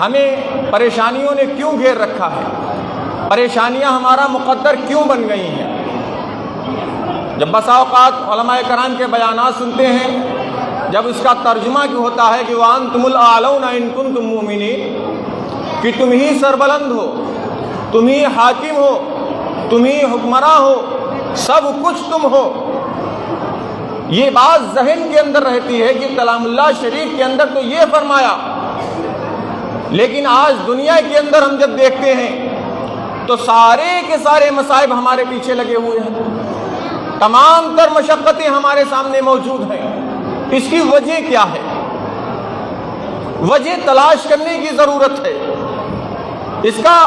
ہمیں پریشانیوں نے کیوں گھیر رکھا ہے، پریشانیاں ہمارا مقدر کیوں بن گئی ہیں۔ جب بسا اوقات علماء کرام کے بیانات سنتے ہیں، جب اس کا ترجمہ کیوں ہوتا ہے کہ وَأَنْتُمُ الْأَعْلَوْنَ إِن كُنتُم مُؤْمِنِينَ، کہ تم ہی سربلند ہو، تم ہی حاکم ہو، تم ہی حکمراں ہو، سب کچھ تم ہو، یہ بات ذہن کے اندر رہتی ہے کہ کلام اللہ شریف کے اندر تو یہ فرمایا، لیکن آج دنیا کے اندر ہم جب دیکھتے ہیں تو سارے کے سارے مصائب ہمارے پیچھے لگے ہوئے ہیں، تمام تر مشقتیں ہمارے سامنے موجود ہیں۔ اس کی وجہ کیا ہے؟ وجہ تلاش کرنے کی ضرورت ہے، اس کا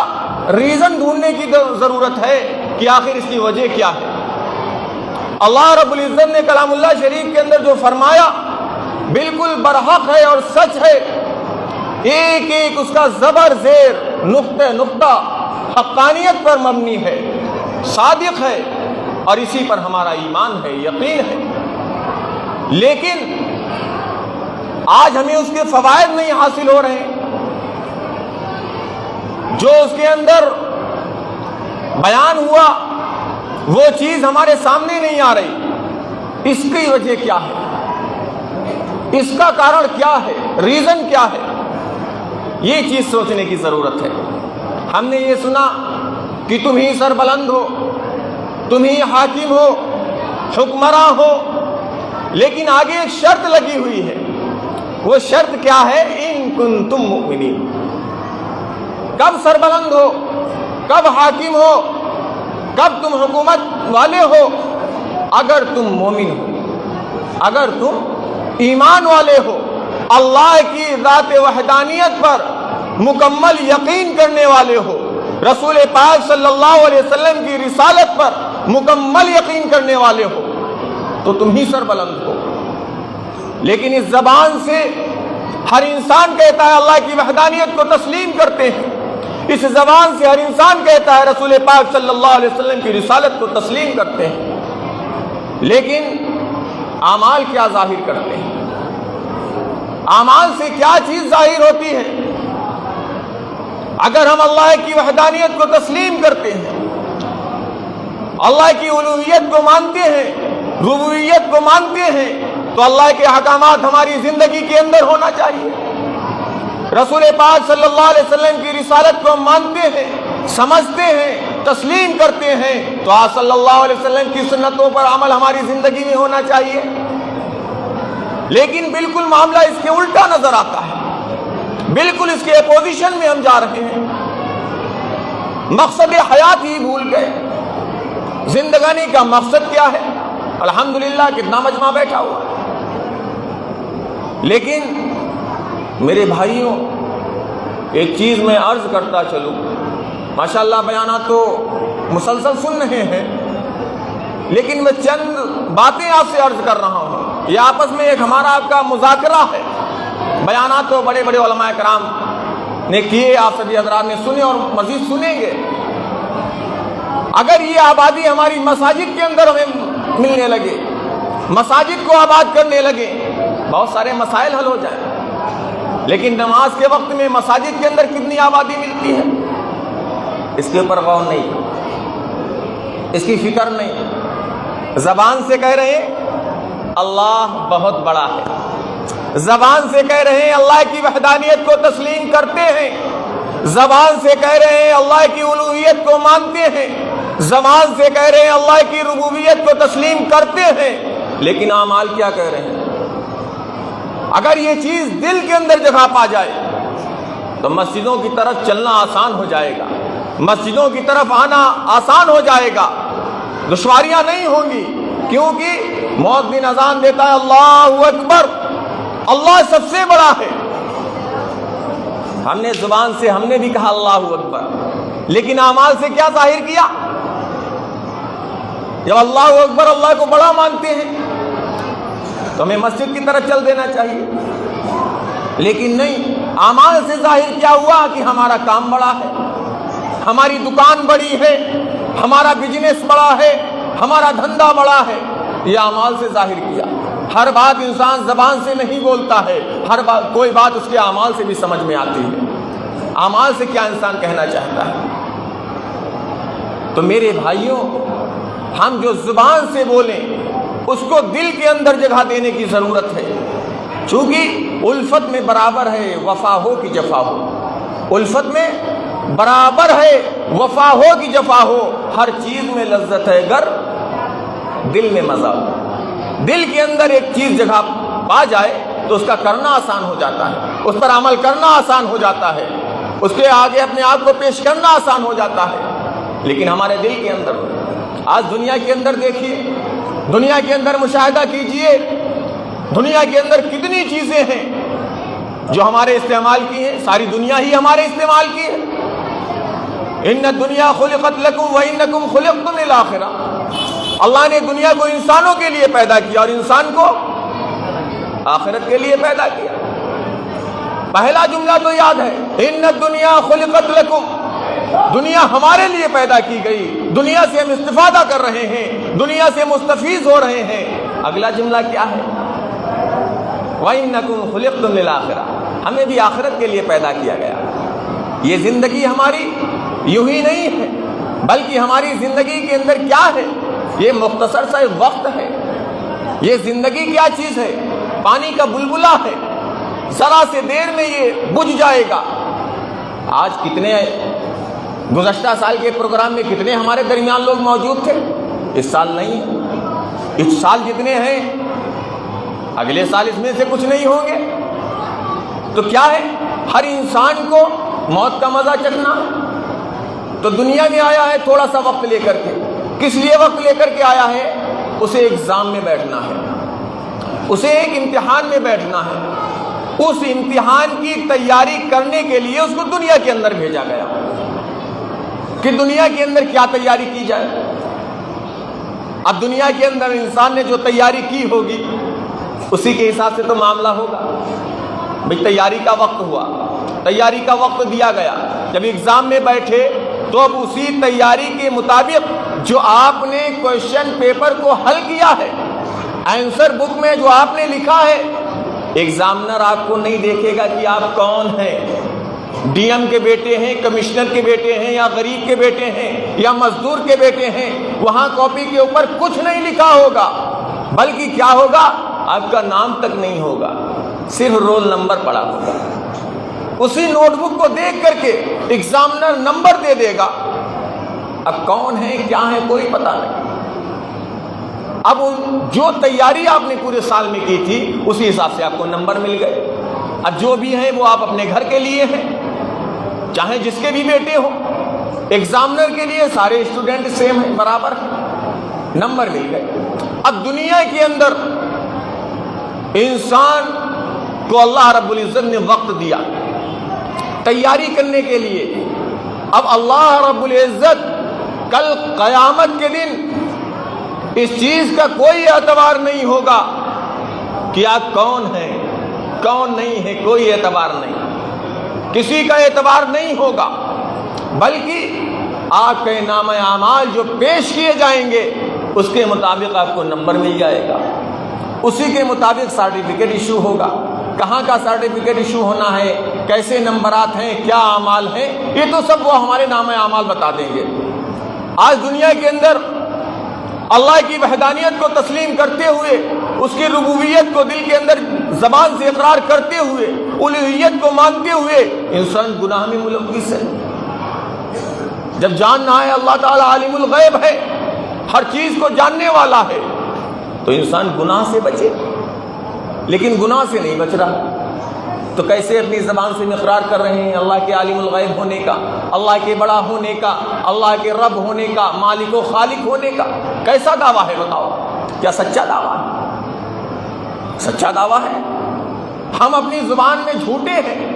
ریزن ڈھونڈنے کی ضرورت ہے کہ آخر اس کی وجہ کیا ہے۔ اللہ رب العزت نے کلام اللہ شریف کے اندر جو فرمایا بالکل برحق ہے اور سچ ہے، ایک ایک اس کا زبر زیر نقطہ نقطہ حقانیت پر مبنی ہے، صادق ہے، اور اسی پر ہمارا ایمان ہے، یقین ہے۔ لیکن آج ہمیں اس کے فوائد نہیں حاصل ہو رہے ہیں، جو اس کے اندر بیان ہوا وہ چیز ہمارے سامنے نہیں آ رہی۔ اس کی وجہ کیا ہے؟ اس کا کارن کیا ہے؟ ریزن کیا ہے؟ یہ چیز سوچنے کی ضرورت ہے۔ ہم نے یہ سنا کہ تم ہی سربلند ہو، تم ہی حاکم ہو، حکمراں ہو، لیکن آگے ایک شرط لگی ہوئی ہے۔ وہ شرط کیا ہے؟ ان کنتم مؤمنین۔ کب سربلند ہو، کب حاکم ہو، کب تم حکومت والے ہو؟ اگر تم مومن ہو، اگر تم ایمان والے ہو، اللہ کی ذات وحدانیت پر مکمل یقین کرنے والے ہو، رسول پاک صلی اللہ علیہ وسلم کی رسالت پر مکمل یقین کرنے والے ہو، تو تم ہی سربلند ہو۔ لیکن اس زبان سے ہر انسان کہتا ہے اللہ کی وحدانیت کو تسلیم کرتے ہیں، اس زبان سے ہر انسان کہتا ہے رسول پاک صلی اللہ علیہ وسلم کی رسالت کو تسلیم کرتے ہیں، لیکن اعمال کیا ظاہر کرتے ہیں؟ اعمال سے کیا چیز ظاہر ہوتی ہے؟ اگر ہم اللہ کی وحدانیت کو تسلیم کرتے ہیں، اللہ کی الوہیت کو مانتے ہیں، ربوبیت کو مانتے ہیں، تو اللہ کے احکامات ہماری زندگی کے اندر ہونا چاہیے۔ رسول پاک صلی اللہ علیہ وسلم کی رسالت کو ہم مانتے ہیں، سمجھتے ہیں، تسلیم کرتے ہیں، تو آپ صلی اللہ علیہ وسلم کی سنتوں پر عمل ہماری زندگی میں ہونا چاہیے۔ لیکن بالکل معاملہ اس کے الٹا نظر آتا ہے، بالکل اس کے اپوزیشن میں ہم جا رہے ہیں، مقصد حیات ہی بھول گئے۔ زندگانی کا مقصد کیا ہے؟ الحمدللہ کتنا مجمع بیٹھا ہوا ہے، لیکن میرے بھائیوں ایک چیز میں عرض کرتا چلوں، ماشاءاللہ بیانات تو مسلسل سن رہے ہیں، لیکن میں چند باتیں آپ سے عرض کر رہا ہوں، یہ آپس میں ایک ہمارا آپ کا مذاکرہ ہے۔ بیانات تو بڑے بڑے علماء کرام نے کیے، آپ سبھی حضرات نے سنے اور مزید سنیں گے۔ اگر یہ آبادی ہماری مساجد کے اندر ہمیں ملنے لگے، مساجد کو آباد کرنے لگے، بہت سارے مسائل حل ہو جائیں، لیکن نماز کے وقت میں مساجد کے اندر کتنی آبادی ملتی ہے، اس کے اوپر غور نہیں، اس کی فکر نہیں۔ زبان سے کہہ رہے ہیں اللہ بہت بڑا ہے، زبان سے کہہ رہے ہیں اللہ کی وحدانیت کو تسلیم کرتے ہیں، زبان سے کہہ رہے ہیں اللہ کی الوہیت کو مانتے ہیں، زبان سے کہہ رہے ہیں اللہ کی ربوبیت کو تسلیم کرتے ہیں، لیکن اعمال کیا کہہ رہے ہیں؟ اگر یہ چیز دل کے اندر جگہ پا جائے تو مسجدوں کی طرف چلنا آسان ہو جائے گا، مسجدوں کی طرف آنا آسان ہو جائے گا، دشواریاں نہیں ہوں گی، کیونکہ مؤذن اذان دیتا ہے اللہ اکبر، اللہ سب سے بڑا ہے۔ ہم نے زبان سے ہم نے بھی کہا اللہ اکبر، لیکن اعمال سے کیا ظاہر کیا؟ جب اللہ اکبر اللہ کو بڑا مانتے ہیں تو ہمیں مسجد کی طرف چل دینا چاہیے، لیکن نہیں، اعمال سے ظاہر کیا ہوا کہ ہمارا کام بڑا ہے، ہماری دکان بڑی ہے، ہمارا بزنس بڑا ہے، ہمارا دھندا بڑا ہے، یہ اعمال سے ظاہر کیا۔ ہر بات انسان زبان سے نہیں بولتا ہے، ہر بات کوئی بات اس کے اعمال سے بھی سمجھ میں آتی ہے۔ اعمال سے کیا انسان کہنا چاہتا ہے؟ تو میرے بھائیوں، ہم جو زبان سے بولیں اس کو دل کے اندر جگہ دینے کی ضرورت ہے، چونکہ الفت میں برابر ہے وفا ہو کہ جفا ہو، الفت میں برابر ہے وفا ہو کہ جفا ہو، ہر چیز میں لذت ہے گر دل میں مزہ ہو۔ دل کے اندر ایک چیز جگہ پا جائے تو اس کا کرنا آسان ہو جاتا ہے، اس پر عمل کرنا آسان ہو جاتا ہے، اس کے آگے اپنے آپ کو پیش کرنا آسان ہو جاتا ہے۔ لیکن ہمارے دل کے اندر، آج دنیا کے اندر دیکھیے، دنیا کے اندر مشاہدہ کیجئے، دنیا کے اندر کتنی چیزیں ہیں جو ہمارے استعمال کی ہیں، ساری دنیا ہی ہمارے استعمال کی ہے۔ ان الدنیا خلقت لکم وانکم خلقتم للآخرہ، اللہ نے دنیا کو انسانوں کے لیے پیدا کیا اور انسان کو آخرت کے لیے پیدا کیا۔ پہلا جملہ تو یاد ہے، ان الدنیا خلقت لکم، دنیا ہمارے لیے پیدا کی گئی، دنیا سے ہم استفادہ کر رہے ہیں، دنیا سے مستفیض ہو رہے ہیں۔ اگلا جملہ کیا ہے؟ وَإِنَّكُمْ خُلِقْتُمْ لِلْآخِرَةِ، ہمیں بھی آخرت کے لیے پیدا کیا گیا۔ یہ زندگی ہماری یوں ہی نہیں ہے، بلکہ ہماری زندگی کے اندر کیا ہے؟ یہ مختصر سا وقت ہے۔ یہ زندگی کیا چیز ہے؟ پانی کا بلبلہ ہے، ذرا سے دیر میں یہ بجھ جائے گا۔ آج کتنے گزشتہ سال کے پروگرام میں کتنے ہمارے درمیان لوگ موجود تھے؟ اس سال نہیں ہے۔ اس سال جتنے ہیں اگلے سال اس میں سے کچھ نہیں ہوں گے۔ تو کیا ہے؟ ہر انسان کو موت کا مزہ چکھنا۔ تو دنیا میں آیا ہے تھوڑا سا وقت لے کر کے، کس لیے وقت لے کر کے آیا ہے؟ اسے ایگزام میں بیٹھنا ہے، اسے ایک امتحان میں بیٹھنا ہے، اس امتحان کی تیاری کرنے کے لیے اس کو دنیا کے اندر بھیجا گیا کہ دنیا کے اندر کیا تیاری کی جائے۔ اب دنیا کے اندر انسان نے جو تیاری کی ہوگی اسی کے حساب سے تو معاملہ ہوگا۔ بھئی تیاری کا وقت ہوا، تیاری کا وقت دیا گیا، جب ایگزام میں بیٹھے تو اب اسی تیاری کے مطابق جو آپ نے کویشچن پیپر کو حل کیا ہے، آنسر بک میں جو آپ نے لکھا ہے، ایگزامنر آپ کو نہیں دیکھے گا کہ آپ کون ہیں، ڈی ایم کے بیٹے ہیں، کمشنر کے بیٹے ہیں، یا غریب کے بیٹے ہیں، یا مزدور کے بیٹے ہیں۔ وہاں کاپی کے اوپر کچھ نہیں لکھا ہوگا، بلکہ کیا ہوگا؟ آپ کا نام تک نہیں ہوگا، صرف رول نمبر پڑا ہوگا۔ اسی نوٹ بک کو دیکھ کر کے ایگزامنر نمبر دے دے گا۔ اب کون ہے کیا ہے کوئی پتہ نہیں۔ اب جو تیاری آپ نے پورے سال میں کی تھی اسی حساب سے آپ کو نمبر مل گئے۔ اب جو بھی ہیں وہ آپ اپنے گھر کے لیے ہیں، چاہے جس کے بھی بیٹے ہوں۔ ایگزامنر کے لیے سارے اسٹوڈنٹ سیم ہیں، برابر ہیں، نمبر مل گئے۔ اب دنیا کے اندر انسان کو اللہ رب العزت نے وقت دیا تیاری کرنے کے لیے۔ اب اللہ رب العزت کل قیامت کے دن اس چیز کا کوئی اعتبار نہیں ہوگا کہ آپ کون ہیں کون نہیں ہے، کوئی اعتبار نہیں، کسی کا اعتبار نہیں ہوگا، بلکہ آپ کے نام اعمال جو پیش کیے جائیں گے اس کے مطابق آپ کو نمبر مل جائے گا، اسی کے مطابق سرٹیفکیٹ ایشو ہوگا۔ کہاں کا سرٹیفکیٹ ایشو ہونا ہے، کیسے نمبرات ہیں، کیا اعمال ہیں، یہ تو سب وہ ہمارے نام اعمال بتا دیں گے۔ آج دنیا کے اندر اللہ کی وحدانیت کو تسلیم کرتے ہوئے، اس کی ربوبیت کو دل کے اندر زبان سے اقرار کرتے ہوئے، الوہیت کو مانتے ہوئے انسان گناہ میں ملوث ہے۔ جب جاننا ہے اللہ تعالیٰ عالم الغیب ہے، ہر چیز کو جاننے والا ہے، تو انسان گناہ سے بچے، لیکن گناہ سے نہیں بچ رہا۔ تو کیسے اپنی زبان سے اقرار کر رہے ہیں اللہ کے عالم الغیب ہونے کا، اللہ کے بڑا ہونے کا، اللہ کے رب ہونے کا، مالک و خالق ہونے کا؟ کیسا دعویٰ ہے بتاؤ؟ کیا سچا دعویٰ ہے؟ سچا دعویٰ ہے؟ ہم اپنی زبان میں جھوٹے ہیں،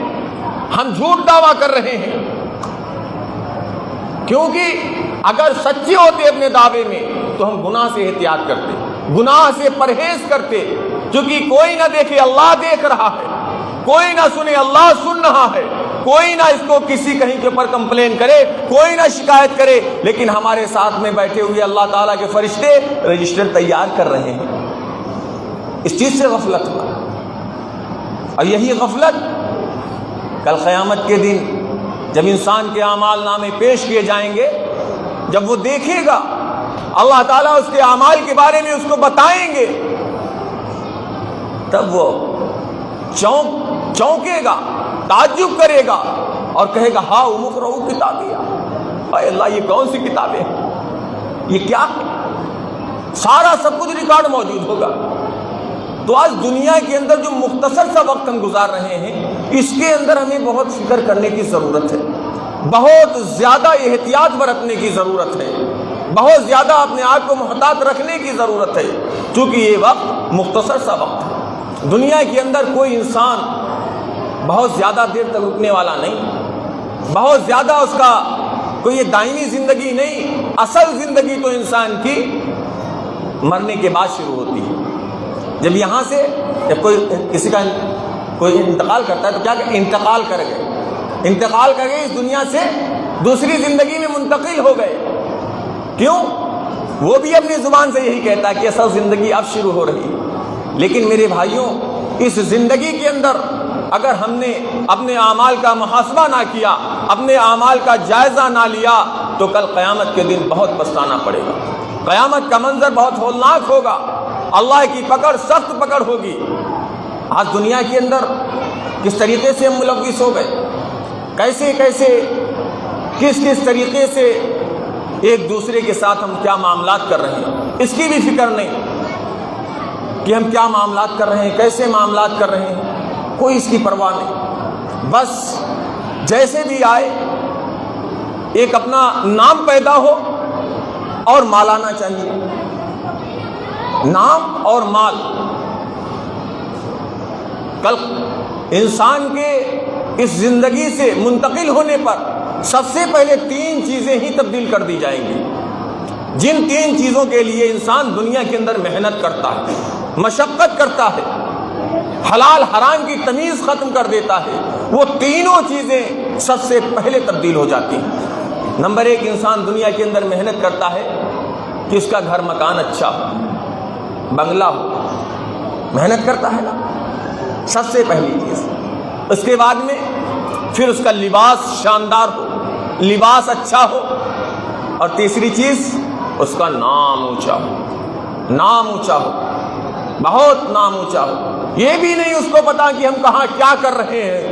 ہم جھوٹ دعویٰ کر رہے ہیں، کیونکہ اگر سچے ہوتے اپنے دعوے میں تو ہم گناہ سے احتیاط کرتے، گناہ سے پرہیز کرتے، کیونکہ کوئی نہ دیکھے اللہ دیکھ رہا ہے، کوئی نہ سنے اللہ سن رہا ہے، کوئی نہ اس کو کسی کہیں کے اوپر کمپلین کرے، کوئی نہ شکایت کرے، لیکن ہمارے ساتھ میں بیٹھے ہوئے اللہ تعالیٰ کے فرشتے رجسٹر تیار کر رہے ہیں۔ اس چیز سے غفلت ہوا، اور یہی غفلت کل قیامت کے دن جب انسان کے اعمال نامے پیش کیے جائیں گے، جب وہ دیکھے گا، اللہ تعالیٰ اس کے اعمال کے بارے میں اس کو بتائیں گے، تب وہ چونکے گا، تعجب کرے گا اور کہے گا ہاں اقرؤ کتابیہ، اے اللہ یہ کون سی کتابیں ہیں، یہ کیا ہے؟ سارا سب کچھ ریکارڈ موجود ہوگا۔ تو آج دنیا کے اندر جو مختصر سا وقت ہم گزار رہے ہیں، اس کے اندر ہمیں بہت فکر کرنے کی ضرورت ہے، بہت زیادہ احتیاط برتنے کی ضرورت ہے، بہت زیادہ اپنے آپ کو محتاط رکھنے کی ضرورت ہے، کیونکہ یہ وقت مختصر سا وقت ہے۔ دنیا کے اندر کوئی انسان بہت زیادہ دیر تک رکنے والا نہیں، بہت زیادہ اس کا کوئی یہ دائمی زندگی نہیں، اصل زندگی تو انسان کی مرنے کے بعد شروع ہوتی ہے۔ جب یہاں سے جب کسی کا کوئی انتقال کرتا ہے تو کیا کہ انتقال کر گئے اس دنیا سے دوسری زندگی میں منتقل ہو گئے۔ کیوں؟ وہ بھی اپنی زبان سے یہی کہتا ہے کہ اصل زندگی اب شروع ہو رہی ہے۔ لیکن میرے بھائیوں، اس زندگی کے اندر اگر ہم نے اپنے اعمال کا محاسبہ نہ کیا، اپنے اعمال کا جائزہ نہ لیا، تو کل قیامت کے دن بہت پچھتانا پڑے گا۔ قیامت کا منظر بہت ہولناک ہوگا، اللہ کی پکڑ سخت پکڑ ہوگی۔ آج دنیا کے اندر کس طریقے سے ہم ملوث ہو گئے، کیسے کس طریقے سے ایک دوسرے کے ساتھ ہم کیا معاملات کر رہے ہیں، اس کی بھی فکر نہیں کہ ہم کیا معاملات کر رہے ہیں، کیسے معاملات کر رہے ہیں، کوئی اس کی پرواہ نہیں۔ بس جیسے بھی آئے ایک اپنا نام پیدا ہو اور مال آنا چاہیے، نام اور مال۔ کل انسان کے اس زندگی سے منتقل ہونے پر سب سے پہلے 3 چیزیں ہی تبدیل کر دی جائیں گی، جن 3 چیزوں کے لیے انسان دنیا کے اندر محنت کرتا ہے، مشقت کرتا ہے، حلال حرام کی تمیز ختم کر دیتا ہے، وہ تینوں چیزیں سب سے پہلے تبدیل ہو جاتی ہیں۔ نمبر 1، انسان دنیا کے اندر محنت کرتا ہے کہ اس کا گھر مکان اچھا ہو، بنگلہ ہو، محنت کرتا ہے نا، سب سے پہلی چیز۔ اس کے بعد میں پھر اس کا لباس شاندار ہو، لباس اچھا ہو، اور تیسری چیز اس کا نام اونچا ہو، نام اونچا ہو، بہت نام اونچا ہو۔ یہ بھی نہیں اس کو پتا کہ ہم کہاں کیا کر رہے ہیں،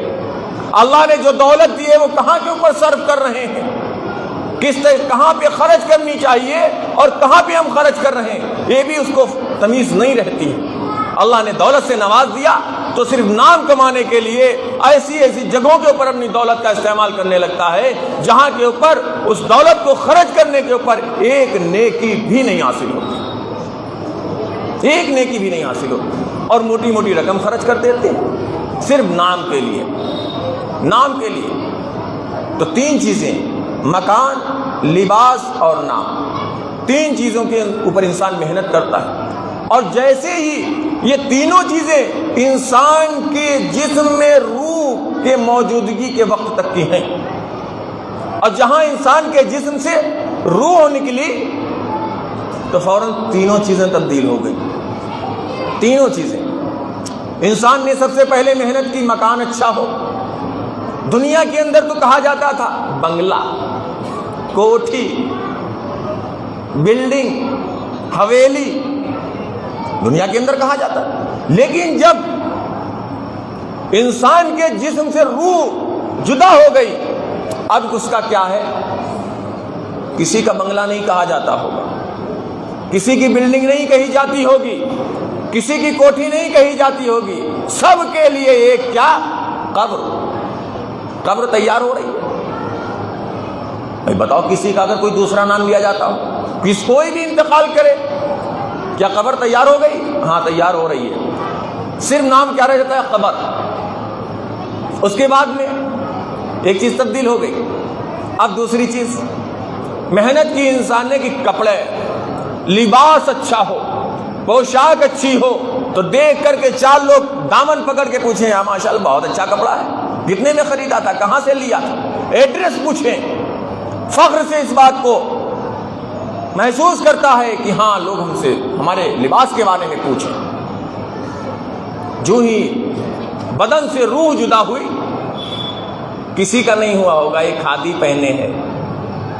اللہ نے جو دولت دی ہے وہ کہاں کے اوپر صرف کر رہے ہیں، کہاں پہ خرچ کرنی چاہیے اور کہاں پہ ہم خرچ کر رہے ہیں، یہ بھی اس کو تمیز نہیں رہتی ہے۔ اللہ نے دولت سے نواز دیا تو صرف نام کمانے کے لیے ایسی جگہوں کے اوپر اپنی دولت کا استعمال کرنے لگتا ہے جہاں کے اوپر اس دولت کو خرچ کرنے کے اوپر ایک نیکی بھی نہیں حاصل ہوتی، ایک نیکی بھی نہیں حاصل ہوتی، اور موٹی موٹی رقم خرچ کر دیتے ہیں صرف نام کے لیے، نام کے لیے۔ تو 3 چیزیں، مکان، لباس اور نام، 3 چیزوں کے اوپر انسان محنت کرتا ہے، اور جیسے ہی یہ تینوں چیزیں انسان کے جسم میں روح کے موجودگی کے وقت تک کی ہیں، اور جہاں انسان کے جسم سے روح نکلی تو فوراً تینوں چیزیں تبدیل ہو گئی، تینوں چیزیں۔ انسان نے سب سے پہلے محنت کی مکان اچھا ہو۔ دنیا کے اندر تو کہا جاتا تھا بنگلہ، کوٹھی، بلڈنگ، حویلی، دنیا کے اندر کہا جاتا ہے، لیکن جب انسان کے جسم سے روح جدا ہو گئی، اب اس کا کیا ہے؟ کسی کا بنگلہ نہیں کہا جاتا ہوگا، کسی کی بلڈنگ نہیں کہی جاتی ہوگی، کسی کی کوٹھی نہیں کہی جاتی ہوگی، سب کے لیے ایک کیا؟ قبر تیار ہو رہی ہے۔ بھائی بتاؤ، کسی کا اگر کوئی دوسرا نام لیا جاتا ہو، کوئی بھی انتقال کرے، کیا قبر تیار ہو گئی؟ ہاں تیار ہو رہی ہے، صرف نام کیا رہ جاتا ہے؟ قبر۔ اس کے بعد میں ایک چیز تبدیل ہو گئی، اب دوسری چیز محنت کی انسان نے کہ کپڑے، لباس اچھا ہو، پوشاک اچھی ہو، تو دیکھ کر کے 4 لوگ دامن پکڑ کے پوچھیں ہاں ماشاءاللہ بہت اچھا کپڑا ہے، کتنے میں خریدا تھا، کہاں سے لیا تھا، ایڈریس پوچھیں، فخر سے اس بات کو محسوس کرتا ہے کہ ہاں لوگ ہم سے ہمارے لباس کے بارے میں پوچھیں۔ جو ہی بدن سے روح جدا ہوئی کسی کا نہیں ہوا ہوگا یہ کھادی پہنے ہیں،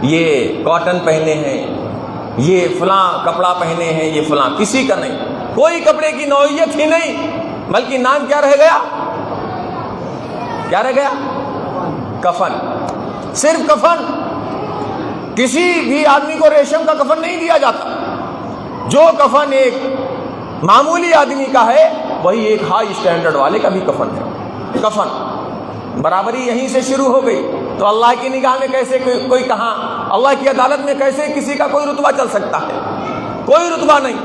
یہ کاٹن پہنے ہیں، یہ فلاں کپڑا پہنے ہیں، یہ فلاں، کسی کا نہیں، کوئی کپڑے کی نوعیت ہی نہیں، بلکہ نام کیا رہ گیا؟ کیا رہ گیا؟ کفن، صرف کفن۔ کسی بھی آدمی کو ریشم کا کفن نہیں دیا جاتا، جو کفن ایک معمولی آدمی کا ہے وہی ایک ہائی اسٹینڈرڈ والے کا بھی کفن ہے۔ کفن برابری یہیں سے شروع ہو گئی، تو اللہ کی نگاہ میں کیسے کوئی کہاں، اللہ کی عدالت میں کیسے کسی کا کوئی رتبہ چل سکتا ہے؟ کوئی رتبہ نہیں،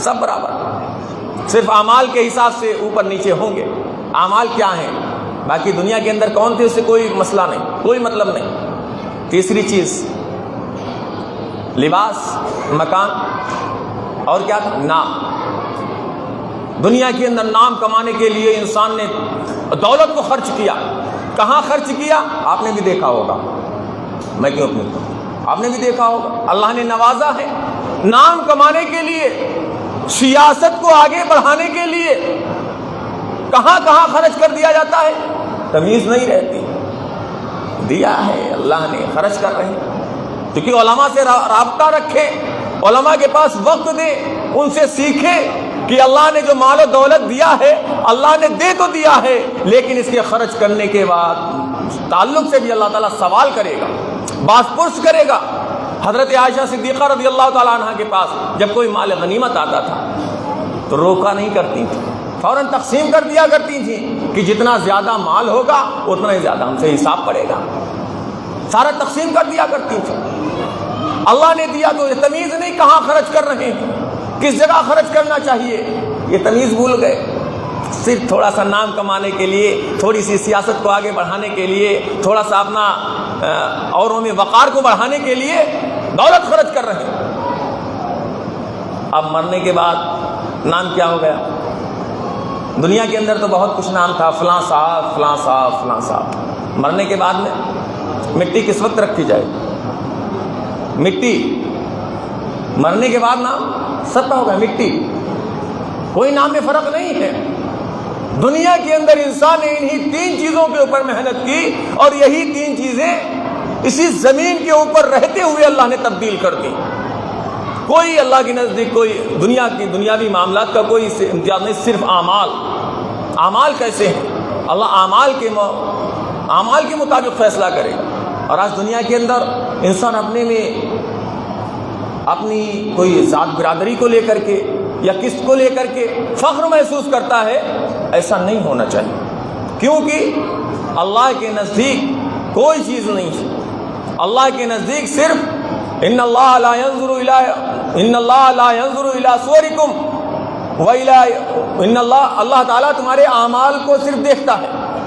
سب برابر، صرف اعمال کے حساب سے اوپر نیچے ہوں گے۔ اعمال کیا ہیں؟ باقی دنیا کے اندر کون تھے اس سے کوئی مسئلہ نہیں، کوئی مطلب نہیں۔ تیسری چیز لباس، مکان، اور کیا تھا؟ نام۔ دنیا کے اندر نام کمانے کے لیے انسان نے دولت کو خرچ کیا۔ کہاں خرچ کیا؟ آپ نے بھی دیکھا ہوگا، میں کیوں اپنی، آپ نے بھی دیکھا ہوگا، اللہ نے نوازا ہے نام کمانے کے لیے، سیاست کو آگے بڑھانے کے لیے کہاں کہاں خرچ کر دیا جاتا ہے، تمیز نہیں رہتی، دیا ہے اللہ نے، خرچ کر رہے ہیں۔ کیونکہ علماء سے رابطہ رکھے، علماء کے پاس وقت دے، ان سے سیکھے کہ اللہ نے جو مال و دولت دیا ہے، اللہ نے دے تو دیا ہے، لیکن اس کے خرچ کرنے کے بعد تعلق سے بھی اللہ تعالیٰ سوال کرے گا، باز پرس کرے گا۔ حضرت عائشہ صدیقہ رضی اللہ تعالیٰ عنہ کے پاس جب کوئی مال غنیمت آتا تھا تو روکا نہیں کرتی تھی، فوراً تقسیم کر دیا کرتی تھیں کہ جتنا زیادہ مال ہوگا اتنا ہی زیادہ ہم سے حساب پڑے گا، سارا تقسیم کر دیا کرتی تھی۔ اللہ نے دیا تو یہ تمیز نہیں کہاں خرچ کر رہے ہیں، کس جگہ خرچ کرنا چاہیے، یہ تمیز بھول گئے۔ صرف تھوڑا سا نام کمانے کے لیے، تھوڑی سی سیاست کو آگے بڑھانے کے لیے، تھوڑا سا اپنا اوروں میں وقار کو بڑھانے کے لیے دولت خرچ کر رہے ہیں۔ اب مرنے کے بعد نام کیا ہو گیا؟ دنیا کے اندر تو بہت کچھ نام تھا، فلاں صاحب، فلاں صاحب، فلاں صاحب۔ مرنے کے بعد میں مٹی کس وقت رکھی جائے؟ مٹی، مرنے کے بعد نام سب کا ہوگا، مٹی، کوئی نام میں فرق نہیں ہے۔ دنیا کے اندر انسان نے انہی تین چیزوں کے اوپر محنت کی، اور یہی تین چیزیں اسی زمین کے اوپر رہتے ہوئے اللہ نے تبدیل کر دی۔ کوئی اللہ کے نزدیک کوئی دنیا کی دنیاوی معاملات کا کوئی امتیاز نہیں، صرف اعمال۔ اعمال کیسے ہیں؟ اللہ اعمال کے مطابق فیصلہ کرے گا۔ اور آج دنیا کے اندر انسان اپنے میں اپنی کوئی ذات برادری کو لے کر کے یا قسط کو لے کر کے فخر محسوس کرتا ہے، ایسا نہیں ہونا چاہیے، کیونکہ اللہ کے نزدیک کوئی چیز نہیں ہے۔ اللہ کے نزدیک صرف ان اللہ لا ينظر الى صورکم اللہ تعالیٰ تمہارے اعمال کو صرف دیکھتا ہے،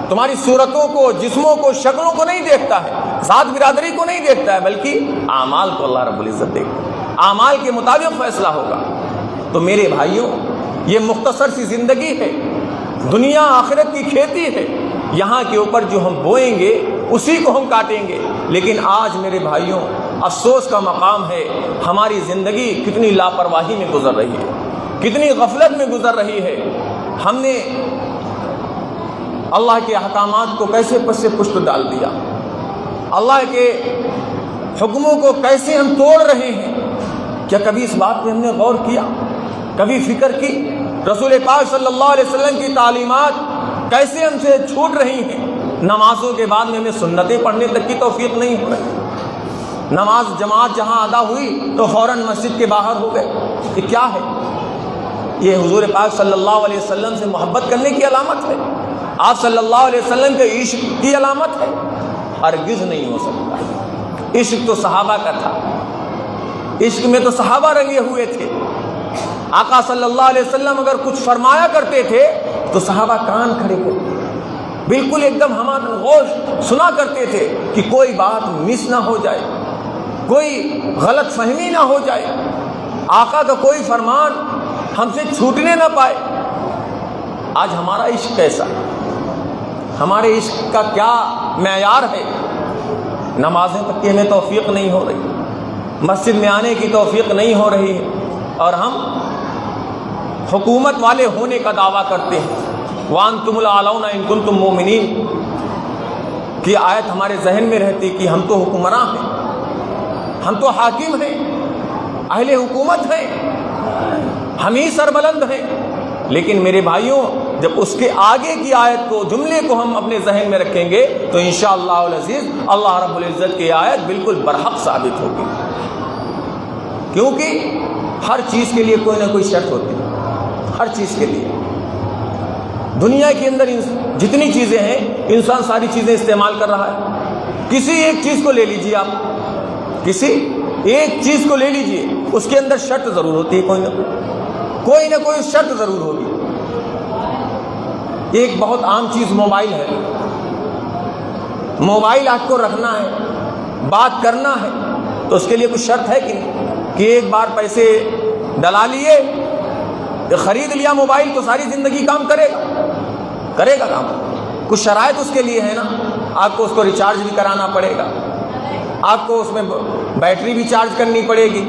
تمہاری صورتوں کو، جسموں کو، شکلوں کو نہیں دیکھتا ہے، ذات برادری کو نہیں دیکھتا ہے، بلکہ اعمال کو اللہ رب العزت دیکھتا ہے۔ اعمال کے مطابق فیصلہ ہوگا۔ تو میرے بھائیوں، یہ مختصر سی زندگی ہے، دنیا آخرت کی کھیتی ہے، یہاں کے اوپر جو ہم بوئیں گے اسی کو ہم کاٹیں گے۔ لیکن آج میرے بھائیوں افسوس کا مقام ہے، ہماری زندگی کتنی لاپرواہی میں گزر رہی ہے، کتنی غفلت میں گزر رہی ہے۔ ہم نے اللہ کے احکامات کو کیسے پس سے پشت ڈال دیا، اللہ کے حکموں کو کیسے ہم توڑ رہے ہیں۔ کیا کبھی اس بات پہ ہم نے غور کیا، کبھی فکر کی؟ رسول پاک صلی اللہ علیہ وسلم کی تعلیمات کیسے ہم سے چھوٹ رہی ہیں؟ نمازوں کے بعد میں ہمیں سنتیں پڑھنے تک کی توفیق نہیں ہو رہی، نماز جماعت جہاں ادا ہوئی تو فوراً مسجد کے باہر ہو گئے۔ یہ کیا ہے؟ یہ حضور پاک صلی اللہ علیہ وسلم سے محبت کرنے کی علامت ہے، آپ صلی اللہ علیہ وسلم کے عشق کی علامت ہے؟ ہرگز نہیں ہو سکتا۔ عشق تو صحابہ کا تھا، عشق میں تو صحابہ رنگے ہوئے تھے۔ آقا صلی اللہ علیہ وسلم اگر کچھ فرمایا کرتے تھے تو صحابہ کان کھڑے کرتے، بالکل ایک دم ہمارا غوش سنا کرتے تھے کہ کوئی بات مس نہ ہو جائے، کوئی غلط فہمی نہ ہو جائے، آقا کا کوئی فرمان ہم سے چھوٹنے نہ پائے۔ آج ہمارا عشق کیسا، ہمارے عشق کا کیا معیار ہے؟ نمازیں پڑھنے کی ہمیں توفیق نہیں ہو رہی، مسجد میں آنے کی توفیق نہیں ہو رہی ہے، اور ہم حکومت والے ہونے کا دعویٰ کرتے ہیں۔ وَأَنْتُمُ الْأَعْلَوْنَ إِن كُنتُم مُؤْمِنِينَ، کہ آیت ہمارے ذہن میں رہتی کہ ہم تو حکمراں ہیں، ہم تو حاکم ہیں، اہل حکومت ہیں، ہم ہی سربلند ہیں. لیکن میرے بھائیوں، جب اس کے آگے کی آیت کو، جملے کو ہم اپنے ذہن میں رکھیں گے تو انشاءاللہ العزیز اللہ رب العزت کی آیت بالکل برحق ثابت ہوگی. کیونکہ ہر چیز کے لیے کوئی نہ کوئی شرط ہوتی ہے، ہر چیز کے لیے. دنیا کے اندر جتنی چیزیں ہیں انسان ساری چیزیں استعمال کر رہا ہے. کسی ایک چیز کو لے لیجیے، آپ کسی ایک چیز کو لے لیجیے، اس کے اندر شرط ضرور ہوتی ہے، کوئی نہ کوئی شرط ضرور ہوگی. ایک بہت عام چیز موبائل ہے. موبائل آپ کو رکھنا ہے، بات کرنا ہے، تو اس کے لیے کچھ شرط ہے کہ نہیں؟ کہ ایک بار پیسے ڈلا لیے، خرید لیا موبائل تو ساری زندگی کام کرے گا کام. کچھ شرائط اس کے لیے ہے نا. آپ کو اس کو ریچارج بھی کرانا پڑے گا، آپ کو اس میں بیٹری بھی چارج کرنی پڑے گی،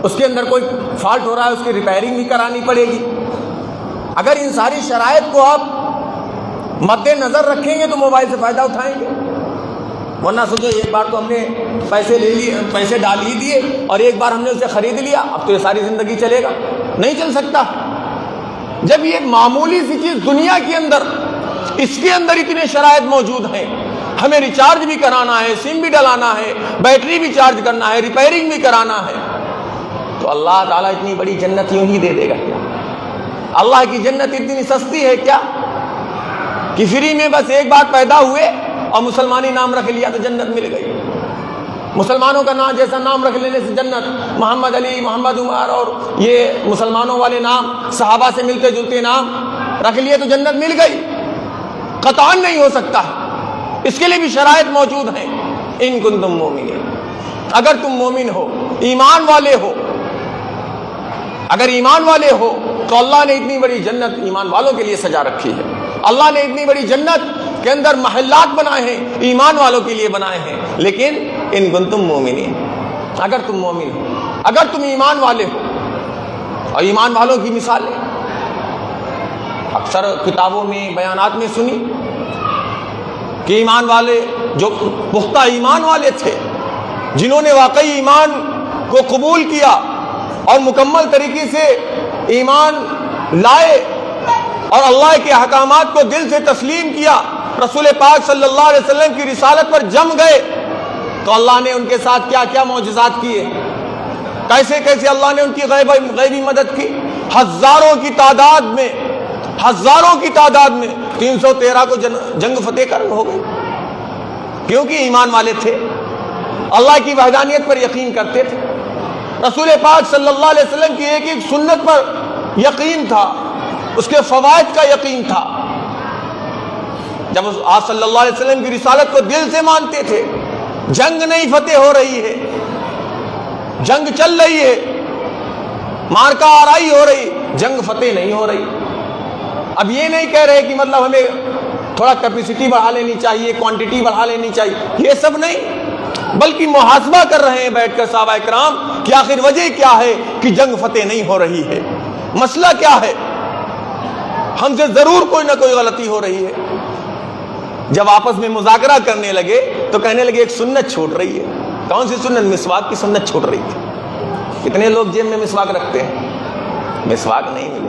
اس کے اندر کوئی فالٹ ہو رہا ہے اس کی ریپیئرنگ بھی کرانی پڑے گی. اگر ان ساری شرائط کو آپ مد نظر رکھیں گے تو موبائل سے فائدہ اٹھائیں گے. ورنہ سوچو ایک بار تو ہم نے پیسے لے لیے، پیسے ڈال ہی دیے اور ایک بار ہم نے اسے خرید لیا، اب تو یہ ساری زندگی چلے گا؟ نہیں چل سکتا. جب یہ معمولی سی چیز دنیا کے اندر، اس کے اندر اتنے شرائط موجود ہیں، ہمیں ریچارج بھی کرانا ہے، سم بھی ڈلانا ہے، بیٹری بھی چارج کرنا ہے، ریپیئرنگ بھی کرانا ہے، تو اللہ تعالیٰ اتنی بڑی جنت یوں ہی دے دے گا کیا؟ اللہ کی جنت اتنی سستی ہے کیا کہ فری میں بس ایک بار پیدا ہوئے اور مسلمانی نام رکھ لیا تو جنت مل گئی؟ مسلمانوں کا نام جیسا نام رکھ لینے سے جنت، محمد علی، محمد عمر اور یہ مسلمانوں والے نام، صحابہ سے ملتے جلتے نام رکھ لیے تو جنت مل گئی؟ قطعاً نہیں ہو سکتا. اس کے لیے بھی شرائط موجود ہیں. ان کنتم مومنین، اگر تم مومن ہو، ایمان والے ہو، اگر ایمان والے ہو تو اللہ نے اتنی بڑی جنت ایمان والوں کے لیے سجا رکھی ہے. اللہ نے اتنی بڑی جنت کے اندر محلات بنائے ہیں، ایمان والوں کے لیے بنائے ہیں. لیکن ان کنتم مومنین، اگر تم مومن ہو، اگر تم ایمان والے ہو. اور ایمان والوں کی مثالیں اکثر کتابوں میں، بیانات میں سنی کہ ایمان والے جو پختہ ایمان والے تھے، جنہوں نے واقعی ایمان کو قبول کیا اور مکمل طریقے سے ایمان لائے اور اللہ کے احکامات کو دل سے تسلیم کیا، رسول پاک صلی اللہ علیہ وسلم کی رسالت پر جم گئے، تو اللہ نے ان کے ساتھ کیا کیا معجزات کیے، کیسے کیسے اللہ نے ان کی غیبی مدد کی. ہزاروں کی تعداد میں 313 کو جنگ فتح کر ہو گئی، کیونکہ ایمان والے تھے، اللہ کی وحدانیت پر یقین کرتے تھے، رسول پاک صلی اللہ علیہ وسلم کی ایک ایک سنت پر یقین تھا، اس کے فوائد کا یقین تھا. جب آپ صلی اللہ علیہ وسلم کی رسالت کو دل سے مانتے تھے. جنگ نہیں فتح ہو رہی ہے، جنگ چل رہی ہے، مارکا آرائی ہو رہی، جنگ فتح نہیں ہو رہی. اب یہ نہیں کہہ رہے کہ مطلب ہمیں تھوڑا کیپیسٹی بڑھا لینی چاہیے، کوانٹٹی بڑھا لینی چاہیے، یہ سب نہیں، بلکہ محاسبہ کر رہے ہیں بیٹھ کر صحابہ کرام کہ آخر وجہ کیا ہے کہ جنگ فتح نہیں ہو رہی ہے، مسئلہ کیا ہے، ہم سے ضرور کوئی نہ کوئی غلطی ہو رہی ہے. جب آپس میں مذاکرہ کرنے لگے تو کہنے لگے ایک سنت چھوٹ رہی ہے. کون سی سنت؟ مسواک کی سنت چھوٹ رہی تھی. کتنے لوگ جیب میں مسواک رکھتے ہیں؟ مسواک نہیں ملے گی،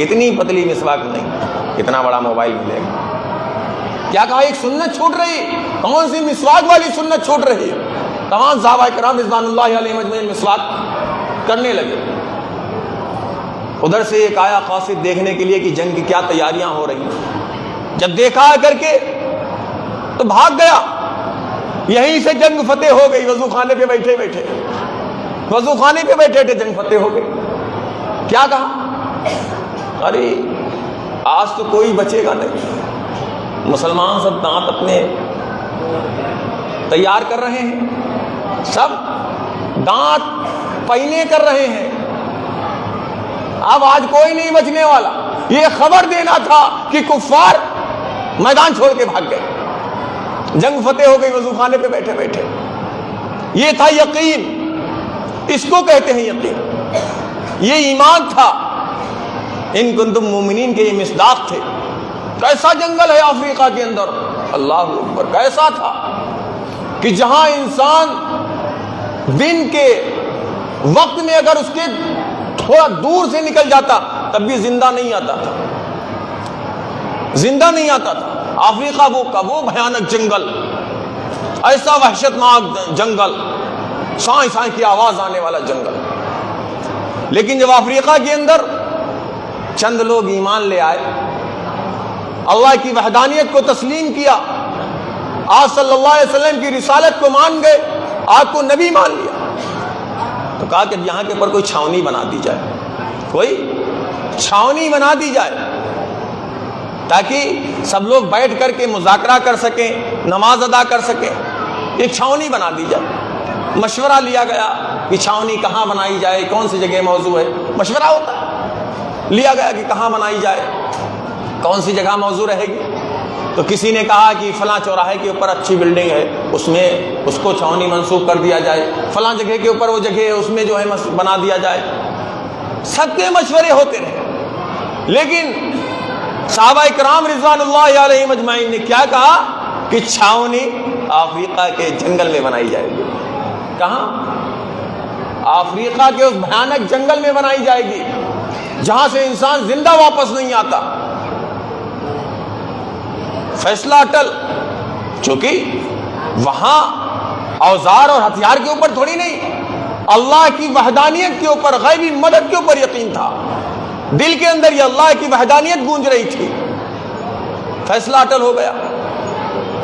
اتنی پتلی مسواک نہیں، اتنا بڑا موبائل ملے گا. کیا کہا؟ ایک سنت چھوٹ رہی. کون سی؟ مسواک والی سنت چھوٹ رہی ہے. تمام صحابہ کرام رضوان اللہ علیہ مجمعین مسواک کرنے لگے. ادھر سے ایک آیا قاصد دیکھنے کے لیے کہ جنگ کی کیا تیاریاں ہو رہی ہیں. جب دیکھا کر کے تو بھاگ گیا. یہیں سے جنگ فتح ہو گئی. وضو خانے پہ بیٹھے تھے، جنگ فتح ہو گئی. کیا کہا؟ ارے آج تو کوئی بچے گا نہیں. مسلمان سب دانت اپنے تیار کر رہے ہیں، سب دانت پینے کر رہے ہیں. اب آج کوئی نہیں بچنے والا. یہ خبر دینا تھا کہ کفار میدان چھوڑ کے بھاگ گئے. جنگ فتح ہو گئی وضو خانے پہ بیٹھے. یہ تھا یقین. اس کو کہتے ہیں یقین. یہ ایمان تھا. ان کنتم مومنین کے یہ مصداق تھے. کیسا جنگل ہے افریقہ کے اندر، اللہ اکبر، کیسا تھا کہ جہاں انسان دن کے وقت میں اگر اس کے تھوڑا دور سے نکل جاتا تب بھی زندہ نہیں آتا تھا، زندہ نہیں آتا تھا۔ افریقہ وہ بھیانک جنگل، ایسا وحشتناک جنگل، سائیں سائیں کی آواز آنے والا جنگل، لیکن جب افریقہ کے اندر چند لوگ ایمان لے آئے، اللہ کی وحدانیت کو تسلیم کیا، آپ صلی اللہ علیہ وسلم کی رسالت کو مان گئے، آپ کو نبی مان لیا، تو کہا کہ یہاں کے اوپر کوئی چھاونی بنا دی جائے، کوئی چھاونی بنا دی جائے تاکہ سب لوگ بیٹھ کر کے مذاکرہ کر سکیں، نماز ادا کر سکیں، ایک چھاونی بنا دی جائے۔ مشورہ لیا گیا کہ چھاونی کہاں بنائی جائے، کون سی جگہ موضوع ہے، مشورہ ہوتا ہے، لیا گیا کہ کہاں بنائی جائے، کون سی جگہ موضوع رہے گی، تو کسی نے کہا کہ فلاں چوراہے کے اوپر اچھی بلڈنگ ہے، اس میں اس کو چھاونی منسوخ کر دیا جائے، فلاں جگہ کے اوپر وہ جگہ ہے اس میں جو ہے بنا دیا جائے۔ سب کے مشورے ہوتے رہے، لیکن صحابہ کرام رضوان اللہ علیہم اجمعین نے کیا کہا کہ چھاونی افریقہ کے جنگل میں بنائی جائے گی۔ کہاں؟ افریقہ کے اس بھیانک جنگل میں بنائی جائے گی جہاں سے انسان زندہ واپس نہیں آتا۔ فیصلہ اٹل، چونکہ وہاں اوزار اور ہتھیار کے اوپر تھوڑی نہیں، اللہ کی وحدانیت کے اوپر، غیبی مدد کے اوپر یقین تھا، دل کے اندر یہ اللہ کی وحدانیت گونج رہی تھی۔ فیصلہ اٹل ہو گیا،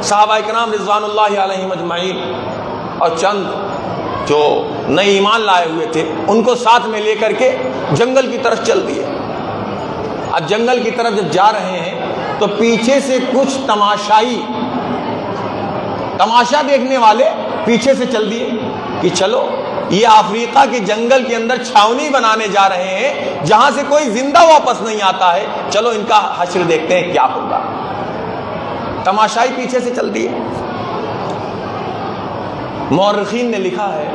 صحابہ کرام رضوان اللہ علیہم اجمعین اور چند جو نئے ایمان لائے ہوئے تھے ان کو ساتھ میں لے کر کے جنگل کی طرف چل دیے۔ اب جنگل کی طرف جب جا رہے ہیں تو پیچھے سے کچھ تماشا دیکھنے والے پیچھے سے چل دیے کہ چلو یہ افریقہ کے جنگل کے اندر چھاونی بنانے جا رہے ہیں جہاں سے کوئی زندہ واپس نہیں آتا ہے، چلو ان کا حشر دیکھتے ہیں کیا ہوگا۔ تماشائی پیچھے سے چل دیے۔ مورخین نے لکھا ہے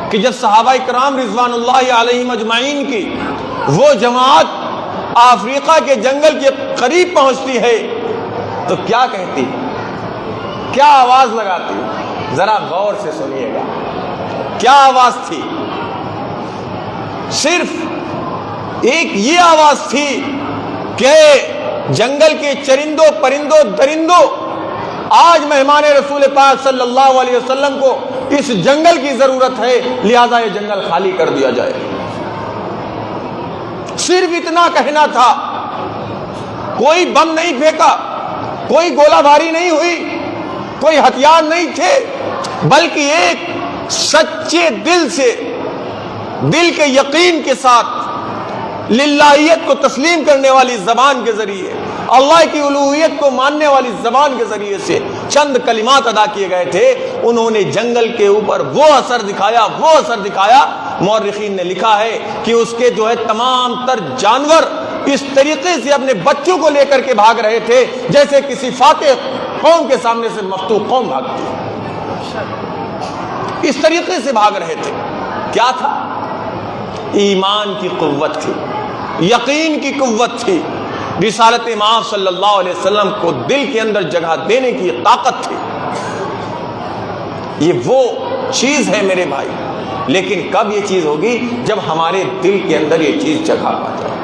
کہ جب صحابہ کرام رضوان اللہ علیہم اجمعین کی وہ جماعت افریقہ کے جنگل کے قریب پہنچتی ہے تو کیا کہتی، کیا آواز لگاتی، ذرا غور سے سنیے گا کیا آواز تھی۔ صرف ایک یہ آواز تھی کہ جنگل کے چرندوں پرندوں درندوں، آج مہمان رسول پاک صلی اللہ علیہ وسلم کو اس جنگل کی ضرورت ہے، لہذا یہ جنگل خالی کر دیا جائے۔ صرف اتنا کہنا تھا، کوئی بم نہیں پھینکا، کوئی گولہ باری نہیں ہوئی، کوئی ہتھیار نہیں تھے، بلکہ ایک سچے دل سے، دل کے یقین کے ساتھ، للہیت کو تسلیم کرنے والی زبان کے ذریعے، اللہ کی الوہیت کو ماننے والی زبان کے ذریعے سے چند کلمات ادا کیے گئے تھے، انہوں نے جنگل کے اوپر وہ اثر دکھایا۔ مورخین نے لکھا ہے کہ اس کے جو ہے تمام تر جانور اس طریقے سے اپنے بچوں کو لے کر کے بھاگ رہے تھے جیسے کسی فاتح قوم کے سامنے سے مفتوح قوم بھاگتی ہے، اس طریقے سے بھاگ رہے تھے۔ کیا تھا؟ ایمان کی قوت تھی، یقین کی قوت تھی، رسالت مآب صلی اللہ علیہ وسلم کو دل کے اندر جگہ دینے کی طاقت تھی۔ یہ وہ چیز ہے میرے بھائی، لیکن کب یہ چیز ہوگی؟ جب ہمارے دل کے اندر یہ چیز جگہ پا جائے،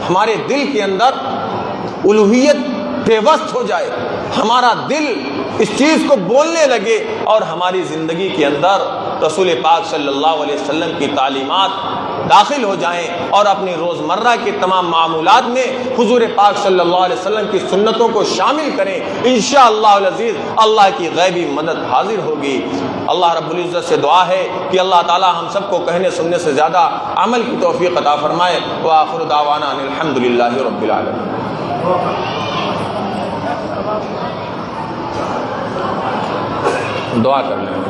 ہمارے دل کے اندر الوہیت پیوست ہو جائے، ہمارا دل اس چیز کو بولنے لگے اور ہماری زندگی کے اندر رسول پاک صلی اللہ علیہ وسلم کی تعلیمات داخل ہو جائیں اور اپنی روزمرہ کے تمام معمولات میں حضور پاک صلی اللہ علیہ وسلم کی سنتوں کو شامل کریں، انشاءاللہ العزیز اللہ کی غیبی مدد حاضر ہوگی۔ اللہ رب العزت سے دعا ہے کہ اللہ تعالی ہم سب کو کہنے سننے سے زیادہ عمل کی توفیق عطا فرمائے۔ وآخر دعوانا ان الحمدللہ رب العالمین۔ دعا کر لیں۔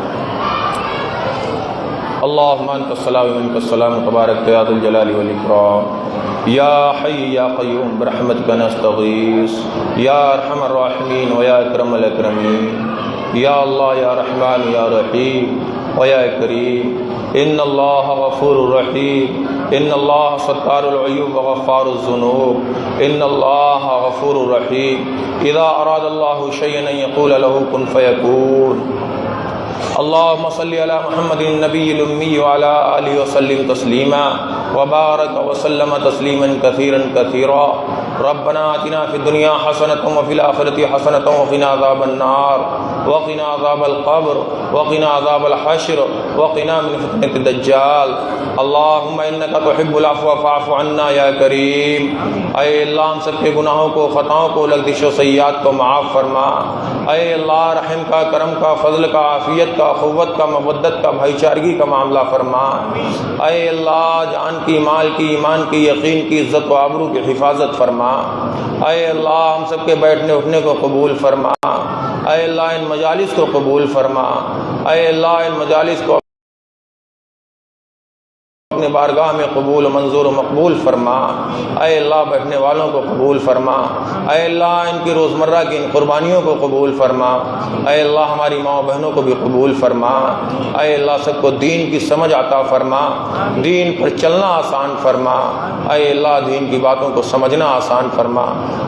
اللہم انت السلام و منک السلام تبارک یا ذی الجلال والاکرام یا حی یا قیوم برحمتک نستغیث یا ارحم الراحمین و یا اکرم الاکرمین یا اللہ یا رحمان یا رحیم و یا کریم ان اللہ غفور رحیم ان اللہ ستار العیوب وغفار الذنوب ان اللہ غفور رحیم اذا اراد اللہ شیئا ان یقول له کن فیکون اللهم صل على محمد النبي الأمي وعلى آله وسلم تسليما وبارك وسلم تسليما كثيرا كثيرا ربنا آتنا في الدنيا حسنة وفي الآخرة حسنة وقنا عذاب النار وقنا عذاب القبر وقنا عذاب الحشر وقنا من فتنة الدجال اللهم إنك تحب العفو فاعف عنا يا كريم اے اللہ ہم سب کے گناہوں کو خطاؤں کو لغزش و سیئات کو معاف فرما اے اللہ رحم کا کرم کا فضل کا عافیت کا قوت کا مودت کا بھائی چارگی کا معاملہ فرما اے اللہ جان کی مال کی ایمان کی یقین کی عزت و آبرو کی حفاظت فرما اے اللہ ہم سب کے بیٹھنے اٹھنے کو قبول فرما اے اللہ ان مجالس کو قبول فرما اے اللہ ان مجالس کو اپنے بارگاہ میں قبول و منظور و مقبول فرما اے اللہ بیٹھنے والوں کو قبول فرما اے اللہ ان کی روزمرہ کی ان قربانیوں کو قبول فرما اے اللہ ہماری ماں و بہنوں کو بھی قبول فرما اے اللہ سب کو دین کی سمجھ عطا فرما دین پر چلنا آسان فرما اے اللہ دین کی باتوں کو سمجھنا آسان فرما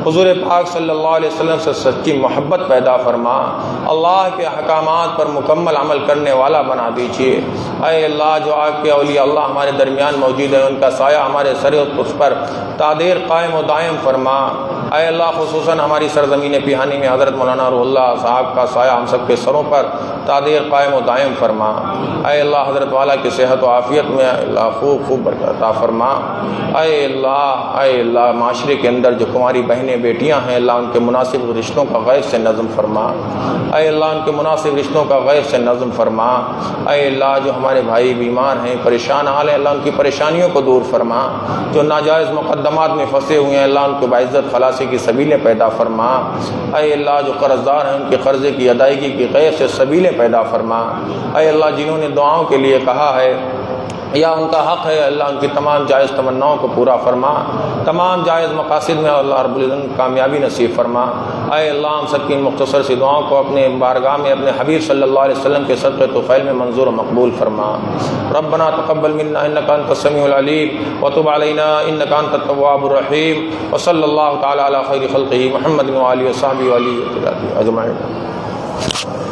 حضور پاک صلی اللہ علیہ وسلم سے سچی محبت پیدا فرما اللہ کے احکامات پر مکمل عمل کرنے والا بنا دیجیے اے اللہ جو آپ کے اولیاء اللہ ہمارے درمیان موجود ہے ان کا سایہ ہمارے سر اس پر تادیر قائم و دائم فرما اے اللہ خصوصاً ہماری سرزمین پیہانی میں حضرت مولانا روح اللہ صاحب کا سایہ ہم سب کے سروں پر تادیر قائم و دائم فرما اے اللہ حضرت والا کی صحت و عافیت میں اللہ خوب خوب برکت عطا فرما اے اللہ معاشرے کے اندر جو کماری بہنیں بیٹیاں ہیں اللہ ان کے مناسب رشتوں کا غیر سے نظم فرما اے اللہ ان کے مناسب رشتوں کا غیر سے نظم فرما اے اللہ جو ہمارے بھائی بیمار ہیں پریشان حال ہیں اللہ ان کی پریشانیوں کو دور فرما جو ناجائز مقدمات میں پھنسے ہوئے ہیں اللہ ان کو باعزت خلاصی کی سبیلیں پیدا فرما اے اللہ جو قرض دار ہیں ان کے قرضے کی ادائیگی کی غیر سے سبیلیں پیدا فرما اے اللہ جنہوں نے دعاؤں کے لیے کہا ہے یا ان کا حق ہے اللہ ان کی تمام جائز تمناؤں کو پورا فرما تمام جائز مقاصد میں اللہ رب العزت کامیابی نصیب فرما اے اللہ ہم سب کی ان مختصر سی دعاؤں کو اپنے بارگاہ میں اپنے حبیب صلی اللہ علیہ وسلم کے صدقے طفیل میں منظور و مقبول فرما ربنا تقبل منا انک انت السمیع العلیم وتب علینا انک انت التواب الرحیم وصلی اللہ تعالی علی خیر خلقہ محمد وآلہ وصحبہ اجمعین.